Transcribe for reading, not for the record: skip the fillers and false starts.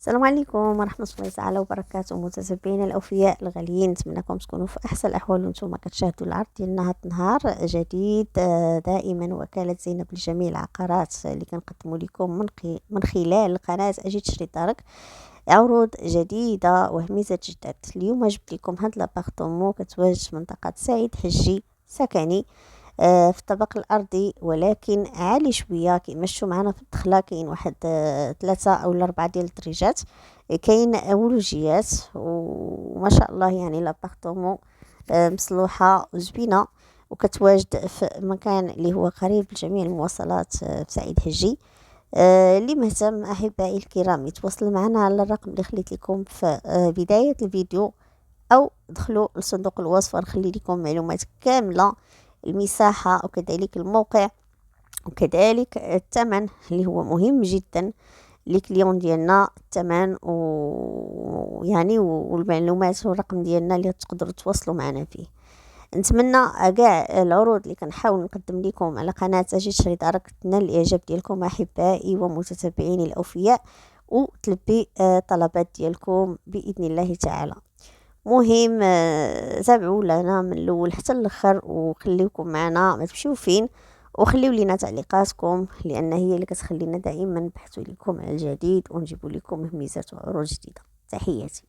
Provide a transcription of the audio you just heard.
السلام عليكم ورحمة الله تعالى وبركاته. متتبعينا الأوفياء الغاليين، نتمنىكم تكونوا في أحسن الأحوال وانتم كتشاهدوا العرض ديالنا هاد النهار جديد. دائما وكالة زينب لجميع العقارات اللي كنقدموا لكم من خلال قناة أجي تشري دارك عروض جديدة وهميزة جداد. اليوم جبت لكم هاد لابارتومون كتواجد في منطقة سعيد حجي سكني، في الطابق الارضي ولكن عالي شويه. كما شفتوا معنا في الدخله كاين واحد 3 أو 4 ديال الدريجات، كاين اولوجيات وما شاء الله. يعني لابارتومون مصلوحه وزوينه وكتواجد في مكان اللي هو قريب لجميع المواصلات في سعيد حجي. اللي مهتم احبائي الكرام يتواصل معنا على الرقم اللي خليت لكم في بدايه الفيديو، او دخلوا لصندوق الوصف ونخلي لكم معلومات كامله، المساحة وكذلك الموقع وكذلك الثمن اللي هو مهم جدا للكليون ديالنا. الثمن ويعني والمعلومات والرقم ديالنا اللي تقدروا تواصلوا معنا فيه. نتمنى كاع العروض اللي كنحاول نقدم لكم على قناة اجي تشري دارك تنال الاعجاب ديالكم احبائي ومتتبعيني الاوفياء، وتلبي طلبات ديالكم باذن الله تعالى. مهم تابعوا لنا من الاول حتى الاخر وخليكم معنا، ما تمشيو فين، وخليو لينا تعليقاتكم لان هي اللي كتخلينا دائما نبحثوا لكم على الجديد ونجيبوا لكم ميزات وعروض جديده. تحياتي.